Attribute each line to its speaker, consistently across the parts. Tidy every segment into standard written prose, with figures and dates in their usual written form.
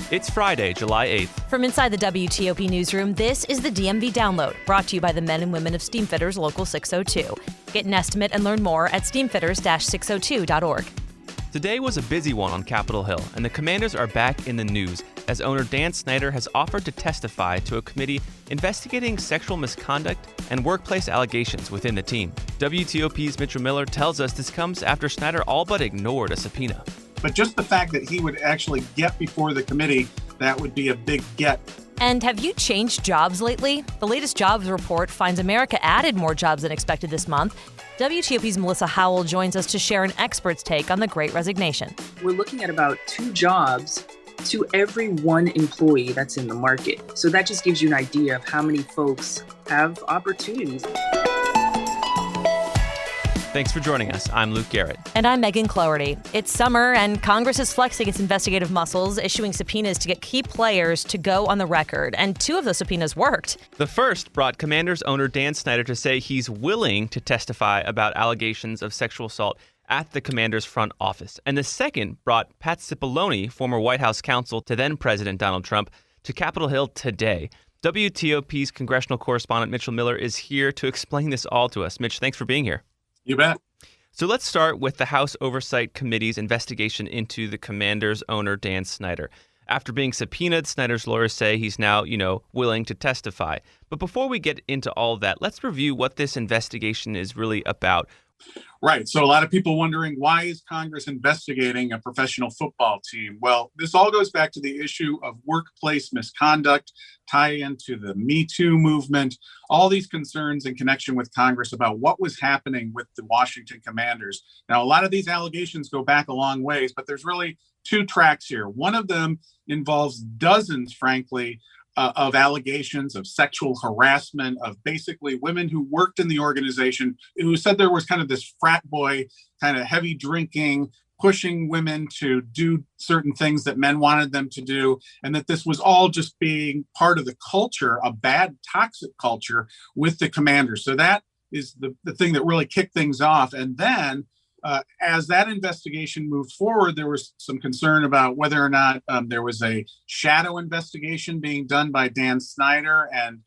Speaker 1: It's Friday, July 8th.
Speaker 2: From inside the WTOP newsroom, this is the DMV Download, brought to you by the men and women of Steamfitters Local 602. Get an estimate and learn more at steamfitters-602.org.
Speaker 1: Today was a busy one on Capitol Hill, and the Commanders are back in the news as owner Dan Snyder has offered to testify to a committee investigating sexual misconduct and workplace allegations within the team. WTOP's Mitchell Miller tells us this comes after Snyder all but ignored a subpoena.
Speaker 3: But just the fact that he would actually get before the committee, that would be a big get.
Speaker 2: And have you changed jobs lately? The latest jobs report finds America added more jobs than expected this month. WTOP's Melissa Howell joins us to share an expert's take on the Great Resignation.
Speaker 4: We're looking at about 2 jobs to every 1 employee that's in the market. So that just gives you an idea of how many folks have opportunities.
Speaker 1: Thanks for joining us. I'm Luke Garrett.
Speaker 2: And I'm Megan Cloherty. It's summer, and Congress is flexing its investigative muscles, issuing subpoenas to get key players to go on the record. And 2 of those subpoenas worked.
Speaker 1: The first brought Commanders owner Dan Snyder to say he's willing to testify about allegations of sexual assault at the Commanders' front office. And the second brought Pat Cipollone, former White House counsel to then-President Donald Trump, to Capitol Hill today. WTOP's congressional correspondent Mitchell Miller is here to explain this all to us. Mitch, thanks for being here.
Speaker 3: You bet.
Speaker 1: So let's start with the House Oversight Committee's investigation into the Commanders' owner, Dan Snyder. After being subpoenaed, Snyder's lawyers say he's now, willing to testify. But before we get into all of that, let's review what this investigation is really about.
Speaker 3: Right. So a lot of people wondering, why is Congress investigating a professional football team? Well, this all goes back to the issue of workplace misconduct, tie into the Me Too movement, all these concerns in connection with Congress about what was happening with the Washington Commanders. Now, a lot of these allegations go back a long ways, but there's really 2 tracks here. One of them involves dozens, frankly, of allegations of sexual harassment of basically women who worked in the organization who said there was kind of this frat boy, kind of heavy drinking, pushing women to do certain things that men wanted them to do, and that this was all just being part of the culture, a bad, toxic culture with the Commanders. So that is the thing that really kicked things off. And then as that investigation moved forward, there was some concern about whether or not there was a shadow investigation being done by Dan Snyder and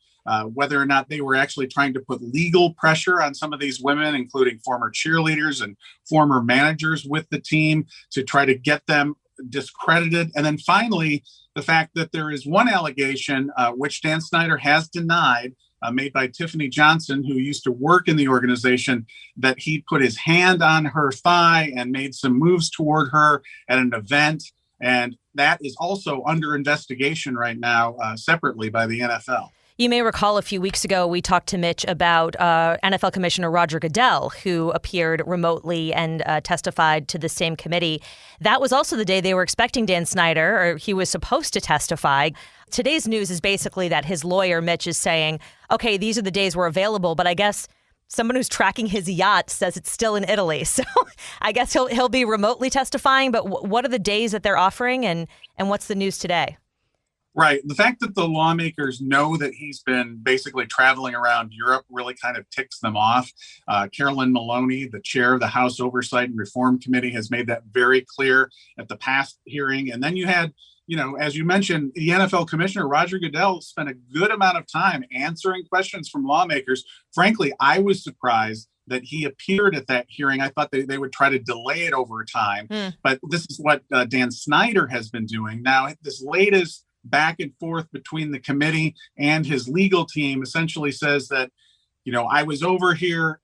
Speaker 3: whether or not they were actually trying to put legal pressure on some of these women, including former cheerleaders and former managers with the team, to try to get them discredited. And then finally, the fact that there is one allegation, which Dan Snyder has denied, made by Tiffany Johnson, who used to work in the organization, that he put his hand on her thigh and made some moves toward her at an event. And that is also under investigation right now, separately by the NFL.
Speaker 2: You may recall a few weeks ago, we talked to Mitch about NFL Commissioner Roger Goodell, who appeared remotely and testified to the same committee. That was also the day they were expecting Dan Snyder, or he was supposed to testify. Today's news is basically that his lawyer, Mitch, is saying, okay, these are the days we're available, but I guess someone who's tracking his yacht says it's still in Italy. So I guess he'll be remotely testifying, but what are the days that they're offering, and what's the news today?
Speaker 3: Right. The fact that the lawmakers know that he's been basically traveling around Europe really kind of ticks them off. Carolyn Maloney, the chair of the House Oversight and Reform Committee, has made that very clear at the past hearing. And then you had, as you mentioned, the NFL commissioner, Roger Goodell, spent a good amount of time answering questions from lawmakers. Frankly, I was surprised that he appeared at that hearing. I thought they would try to delay it over time. But this is what Dan Snyder has been doing. Now, this latest back and forth between the committee and his legal team essentially says that, I was over here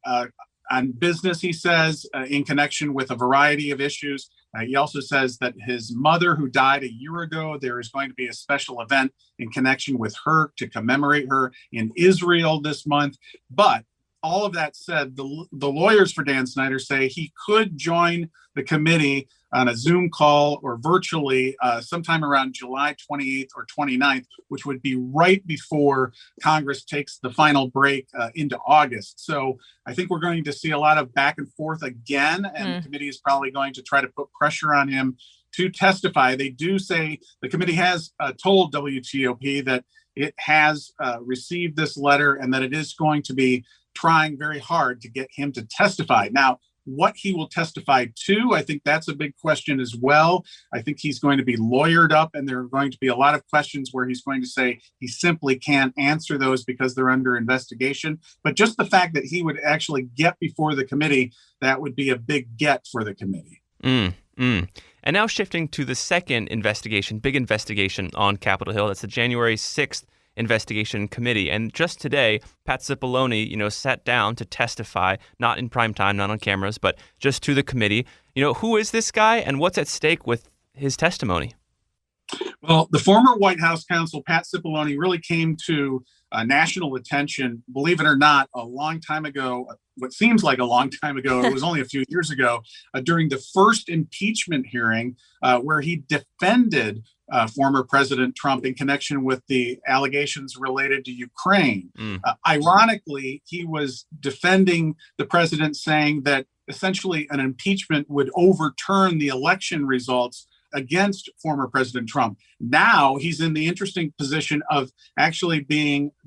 Speaker 3: on business, he says, in connection with a variety of issues. He also says that his mother, who died a year ago, there is going to be a special event in connection with her to commemorate her in Israel this month. But all of that said, the lawyers for Dan Snyder say he could join the committee on a Zoom call or virtually sometime around July 28th or 29th, which would be right before Congress takes the final break into August. So I think we're going to see a lot of back and forth again, and the committee is probably going to try to put pressure on him to testify. They do say the committee has told WTOP that it has received this letter and that it is going to be trying very hard to get him to testify. Now, what he will testify to, I think that's a big question as well. I think he's going to be lawyered up, and there are going to be a lot of questions where he's going to say he simply can't answer those because they're under investigation. But just the fact that he would actually get before the committee, that would be a big get for the committee.
Speaker 1: And now shifting to the second investigation, big investigation on Capitol Hill. That's the January 6th investigation committee. And just today, Pat Cipollone, sat down to testify, not in prime time, not on cameras, but just to the committee. Who is this guy and what's at stake with his testimony?
Speaker 3: Well, the former White House counsel, Pat Cipollone, really came to national attention, believe it or not, a long time ago, what seems like a long time ago, it was only a few years ago, during the first impeachment hearing where he defended former President Trump in connection with the allegations related to Ukraine. Ironically, he was defending the president, saying that essentially an impeachment would overturn the election results against former President Trump. Now he's in the interesting position of actually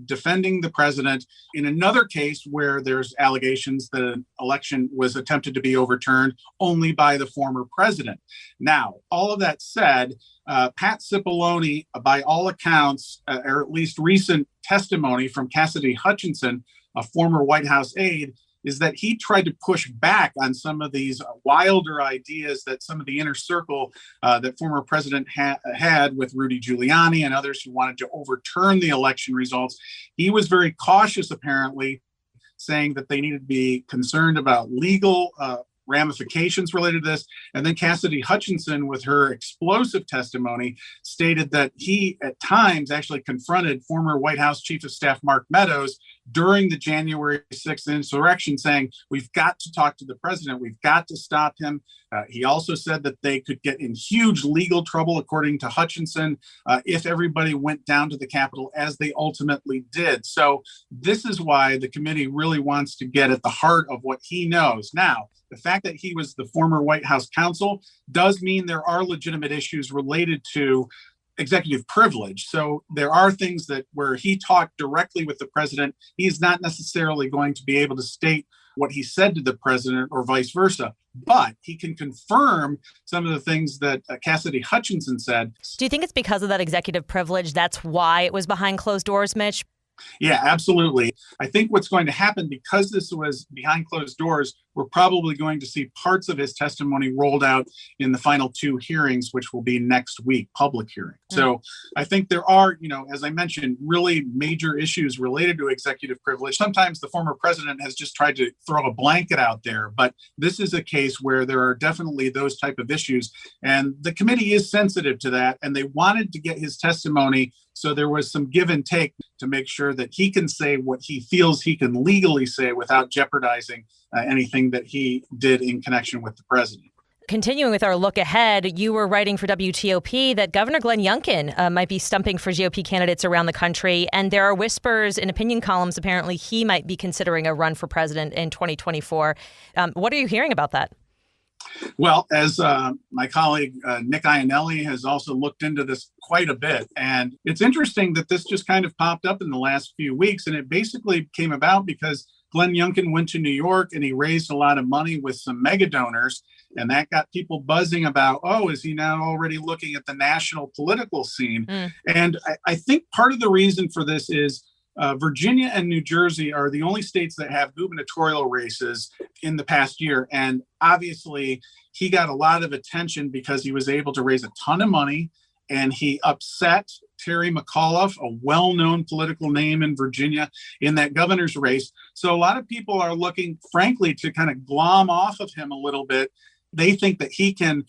Speaker 3: defending the president in another case where there's allegations that an election was attempted to be overturned only by the former president. Now, all of that said, Pat Cipollone, by all accounts, or at least recent testimony from Cassidy Hutchinson, a former White House aide, is that he tried to push back on some of these wilder ideas that some of the inner circle that former president had with Rudy Giuliani and others who wanted to overturn the election results. He was very cautious, apparently, saying that they needed to be concerned about legal ramifications related to this. And then Cassidy Hutchinson, with her explosive testimony, stated that he at times actually confronted former White House Chief of Staff Mark Meadows during the January 6th insurrection, saying, we've got to talk to the president. We've got to stop him. He also said that they could get in huge legal trouble, according to Hutchinson, if everybody went down to the Capitol, as they ultimately did. So this is why the committee really wants to get at the heart of what he knows. Now, the fact that he was the former White House counsel does mean there are legitimate issues related to executive privilege. So there are things that where he talked directly with the president, he's not necessarily going to be able to state what he said to the president or vice versa, but he can confirm some of the things that Cassidy Hutchinson said.
Speaker 2: Do you think it's because of that executive privilege? That's why it was behind closed doors, Mitch?
Speaker 3: Yeah, absolutely. I think what's going to happen, because this was behind closed doors, we're probably going to see parts of his testimony rolled out in the final two hearings, which will be next week, public hearing. So I think there are, as I mentioned, really major issues related to executive privilege. Sometimes the former president has just tried to throw a blanket out there, but this is a case where there are definitely those type of issues. And the committee is sensitive to that, and they wanted to get his testimony. So there was some give and take to make sure that he can say what he feels he can legally say without jeopardizing anything that he did in connection with the president.
Speaker 2: Continuing with our look ahead, you were writing for WTOP that Governor Glenn Youngkin might be stumping for GOP candidates around the country. And there are whispers in opinion columns, apparently he might be considering a run for president in 2024. What are you hearing about that?
Speaker 3: Well, as my colleague Nick Iannelli has also looked into this quite a bit, and it's interesting that this just kind of popped up in the last few weeks, and it basically came about because Glenn Youngkin went to New York and he raised a lot of money with some mega donors, and that got people buzzing about, is he now already looking at the national political scene? And I think part of the reason for this is Virginia and New Jersey are the only states that have gubernatorial races in the past year. And obviously, he got a lot of attention because he was able to raise a ton of money, and he upset Terry McAuliffe, a well-known political name in Virginia, in that governor's race. So a lot of people are looking, frankly, to kind of glom off of him a little bit. They think that he can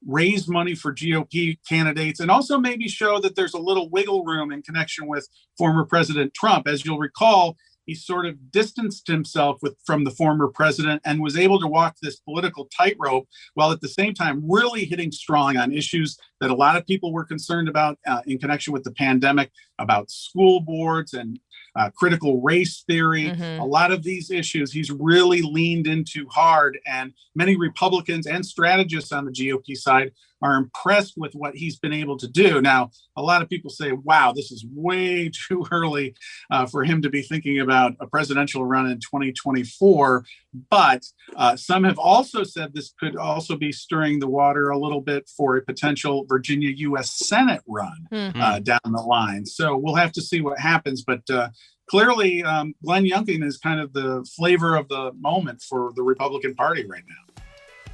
Speaker 3: raise money for GOP candidates and also maybe show that there's a little wiggle room in connection with former President Trump. As you'll recall, he sort of distanced himself from the former president and was able to walk this political tightrope while at the same time really hitting strong on issues that a lot of people were concerned about in connection with the pandemic, about school boards and critical race theory. A lot of these issues he's really leaned into hard, and many Republicans and strategists on the GOP side are impressed with what he's been able to do. Now, a lot of people say, wow, this is way too early for him to be thinking about a presidential run in 2024. But some have also said this could also be stirring the water a little bit for a potential Virginia U.S. Senate run down the line. So we'll have to see what happens. But clearly, Glenn Youngkin is kind of the flavor of the moment for the Republican Party right now.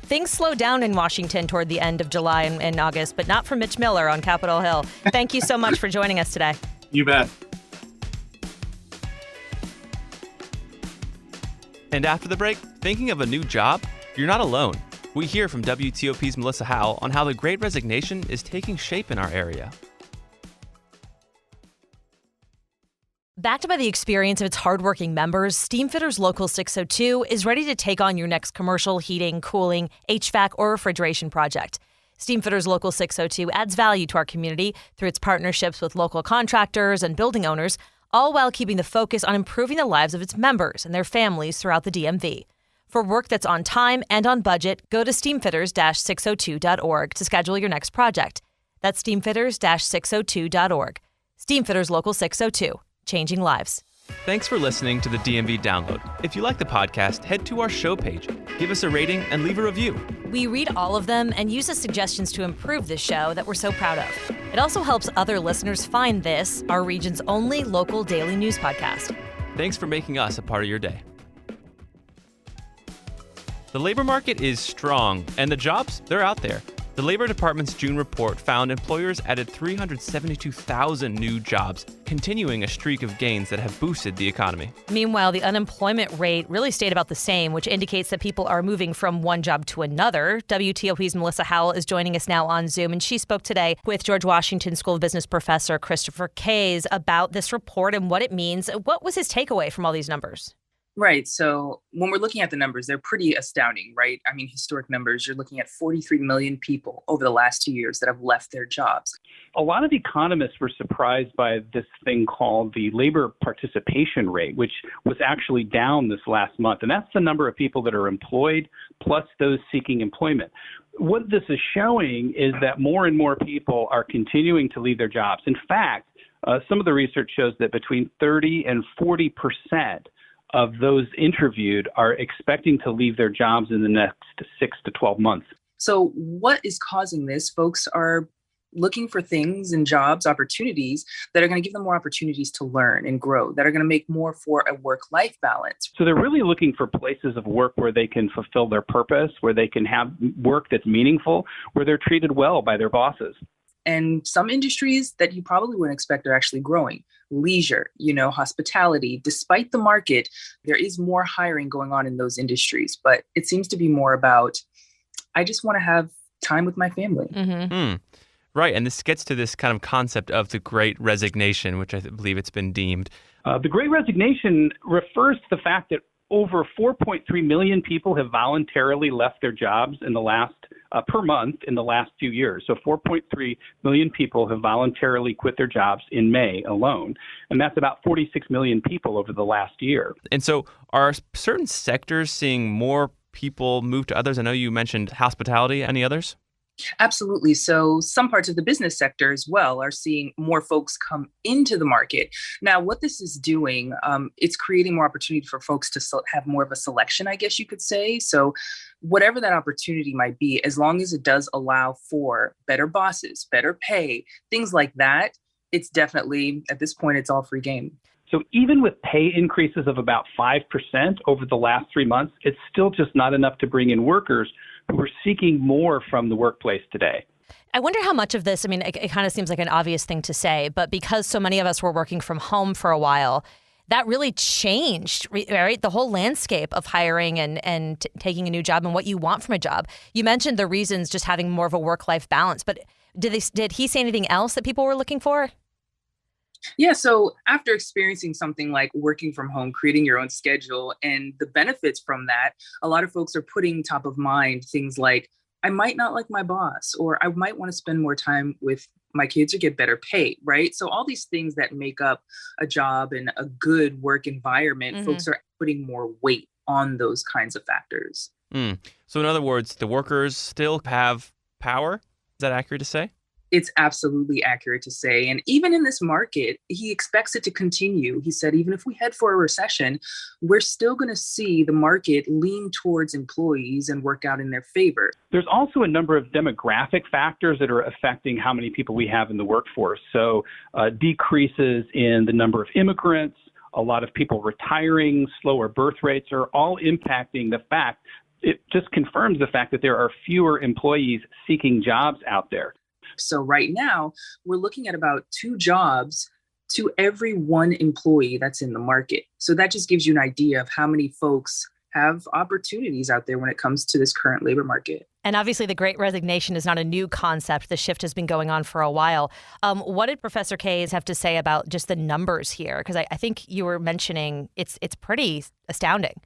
Speaker 2: Things slowed down in Washington toward the end of July and August, but not for Mitch Miller on Capitol Hill. Thank you so much for joining us today.
Speaker 3: You bet.
Speaker 1: And after the break, thinking of a new job? You're not alone. We hear from WTOP's Melissa Howell on how the Great Resignation is taking shape in our area.
Speaker 2: Backed by the experience of its hardworking members, Steamfitters Local 602 is ready to take on your next commercial, heating, cooling, HVAC, or refrigeration project. Steamfitters Local 602 adds value to our community through its partnerships with local contractors and building owners, all while keeping the focus on improving the lives of its members and their families throughout the DMV. For work that's on time and on budget, go to steamfitters-602.org to schedule your next project. That's steamfitters-602.org. Steamfitters Local 602. Changing lives.
Speaker 1: Thanks for listening to the DMV Download. If you like the podcast, head to our show page, give us a rating, and leave a review.
Speaker 2: We read all of them and use as suggestions to improve this show that we're so proud of. It also helps other listeners find this, our region's only local daily news podcast.
Speaker 1: Thanks for making us a part of your day. The labor market is strong, and the jobs, they're out there. The Labor Department's June report found employers added 372,000 new jobs, continuing a streak of gains that have boosted the economy.
Speaker 2: Meanwhile, the unemployment rate really stayed about the same, which indicates that people are moving from one job to another. WTOP's Melissa Howell is joining us now on Zoom, and she spoke today with George Washington School of Business professor Christopher Kays about this report and what it means. What was his takeaway from all these numbers?
Speaker 4: Right. So when we're looking at the numbers, they're pretty astounding, right? I mean, historic numbers, you're looking at 43 million people over the last 2 years that have left their jobs.
Speaker 5: A lot of economists were surprised by this thing called the labor participation rate, which was actually down this last month. And that's the number of people that are employed plus those seeking employment. What this is showing is that more and more people are continuing to leave their jobs. In fact, some of the research shows that between 30 and 40% of those interviewed are expecting to leave their jobs in the next 6 to 12 months.
Speaker 4: So what is causing this? Folks are looking for things and jobs, opportunities that are going to give them more opportunities to learn and grow, that are going to make more for a work-life balance.
Speaker 5: So they're really looking for places of work where they can fulfill their purpose, where they can have work that's meaningful, where they're treated well by their bosses.
Speaker 4: And some industries that you probably wouldn't expect are actually growing. Leisure, hospitality. Despite the market, there is more hiring going on in those industries. But it seems to be more about, I just want to have time with my family.
Speaker 2: Mm-hmm.
Speaker 1: Right. And this gets to this kind of concept of the Great Resignation, which I believe it's been deemed.
Speaker 5: The Great Resignation refers to the fact that over 4.3 million people have voluntarily left their jobs in the last per month in the last few years. So 4.3 million people have voluntarily quit their jobs in May alone. And that's about 46 million people over the last year.
Speaker 1: And so are certain sectors seeing more people move to others? I know you mentioned hospitality. Any others?
Speaker 4: Absolutely. So some parts of the business sector as well are seeing more folks come into the market. Now, what this is doing, it's creating more opportunity for folks to have more of a selection, I guess you could say. So whatever that opportunity might be, as long as it does allow for better bosses, better pay, things like that, it's definitely, at this point, it's all free game.
Speaker 5: So even with pay increases of about 5% over the last 3 months, it's still just not enough to bring in workers who are seeking more from the workplace today.
Speaker 2: I wonder how much of this, it kind of seems like an obvious thing to say, but because so many of us were working from home for a while, that really changed, right? The whole landscape of hiring and taking a new job and what you want from a job. You mentioned the reasons, just having more of a work-life balance, but did he say anything else that people were looking for?
Speaker 4: Yeah, so after experiencing something like working from home, creating your own schedule, and the benefits from that, a lot of folks are putting top of mind things like, I might not like my boss, or I might want to spend more time with my kids or get better pay, right? So all these things that make up a job and a good work environment, folks are putting more weight on those kinds of factors.
Speaker 1: So in other words, the workers still have power? that accurate to say?
Speaker 4: It's absolutely accurate to say. And even in this market, he expects it to continue. He said, even if we head for a recession, we're still going to see the market lean towards employees and work out in their favor.
Speaker 5: There's also a number of demographic factors that are affecting how many people we have in the workforce. So decreases in the number of immigrants, a lot of people retiring, slower birth rates are all impacting the fact. It just confirms the fact that there are fewer employees seeking jobs out there.
Speaker 4: So right now, we're looking at about 2 jobs to every 1 employee that's in the market. So that just gives you an idea of how many folks have opportunities out there when it comes to this current labor market.
Speaker 2: And obviously, the Great Resignation is not a new concept. The shift has been going on for a while. What did Professor Kays have to say about just the numbers here? Because I think you were mentioning it's pretty astounding.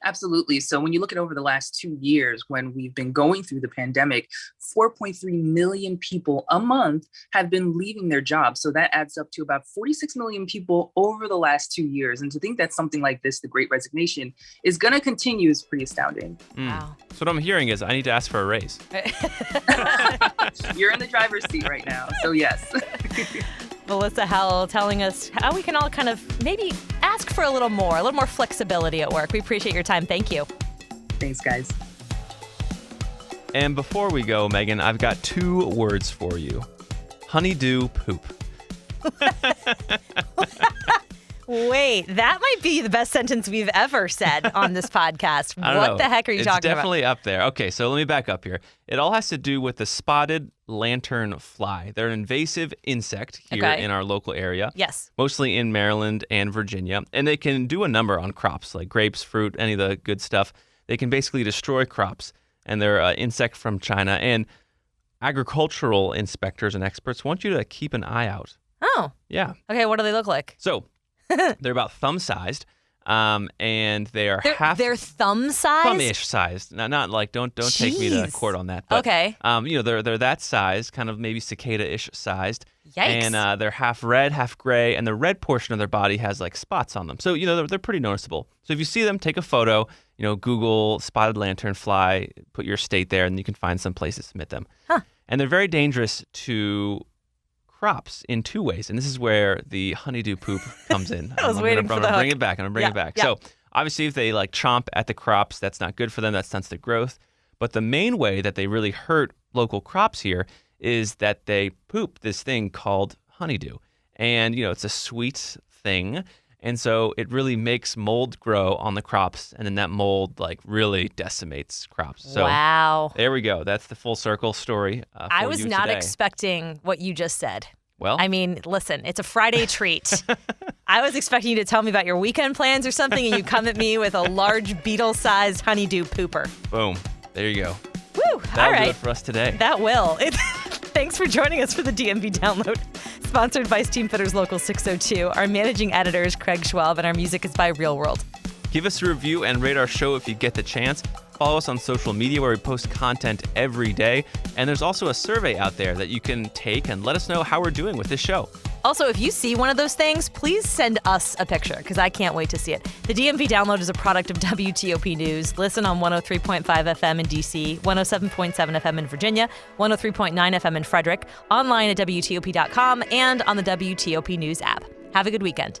Speaker 4: Absolutely. So when you look at over the last 2 years, when we've been going through the pandemic, 4.3 million people a month have been leaving their jobs. So that adds up to about 46 million people over the last 2 years. And to think that something like this, the Great Resignation, is going to continue is pretty astounding.
Speaker 2: Wow.
Speaker 1: So what I'm hearing is I need to ask for a raise.
Speaker 4: You're in the driver's seat right now. So yes.
Speaker 2: Melissa Howell telling us how we can all kind of maybe ask for a little more flexibility at work. We appreciate your time. Thank you.
Speaker 4: Thanks, guys.
Speaker 1: And before we go, Megan, I've got 2 words for you. Honeydew poop.
Speaker 2: Wait, that might be the best sentence we've ever said on this podcast. What the heck are you talking about?
Speaker 1: It's definitely up there. Okay, so let me back up here. It all has to do with the spotted lantern fly. They're an invasive insect here in our local area.
Speaker 2: Yes.
Speaker 1: Mostly in Maryland and Virginia. And they can do a number on crops like grapes, fruit, any of the good stuff. They can basically destroy crops. And they're an insect from China. And agricultural inspectors and experts want you to keep an eye out.
Speaker 2: Oh.
Speaker 1: Yeah.
Speaker 2: Okay, what do they look like?
Speaker 1: So they're about thumb-sized. And they are
Speaker 2: they're thumb-sized?
Speaker 1: Thumb-ish sized. Not like don't take me to court on that. But,
Speaker 2: okay.
Speaker 1: They're that size, kind of maybe cicada-ish sized.
Speaker 2: Yikes.
Speaker 1: And they're half red, half gray, and the red portion of their body has like spots on them. So they're pretty noticeable. So if you see them, take a photo. Google spotted lanternfly, put your state there, and you can find some place to submit them.
Speaker 2: Huh.
Speaker 1: And they're very dangerous to crops in 2 ways, and this is where the honeydew poop comes in.
Speaker 2: I was waiting for the hook.
Speaker 1: I'm gonna bring it back.
Speaker 2: Yeah.
Speaker 1: So obviously, if they like chomp at the crops, that's not good for them. That stunts their growth. But the main way that they really hurt local crops here is that they poop this thing called honeydew, and it's a sweet thing, and so it really makes mold grow on the crops, and then that mold like really decimates crops. So
Speaker 2: wow.
Speaker 1: There we go. That's the full circle story.
Speaker 2: I was not
Speaker 1: today.
Speaker 2: expecting what you just said.
Speaker 1: Well,
Speaker 2: I mean, listen, it's a Friday treat. I was expecting you to tell me about your weekend plans or something, and you come at me with a large beetle-sized honeydew pooper.
Speaker 1: Boom. There you go.
Speaker 2: Woo.
Speaker 1: That'll
Speaker 2: all right.
Speaker 1: do it for us today.
Speaker 2: That will. Thanks for joining us for the DMV Download, sponsored by Steamfitters Local 602. Our managing editor is Craig Schwab, and our music is by Real World.
Speaker 1: Give us a review and rate our show if you get the chance. Follow us on social media where we post content every day. And there's also a survey out there that you can take and let us know how we're doing with this show.
Speaker 2: Also, if you see one of those things, please send us a picture because I can't wait to see it. The DMV Download is a product of WTOP News. Listen on 103.5 FM in DC, 107.7 FM in Virginia, 103.9 FM in Frederick, online at WTOP.com, and on the WTOP News app. Have a good weekend.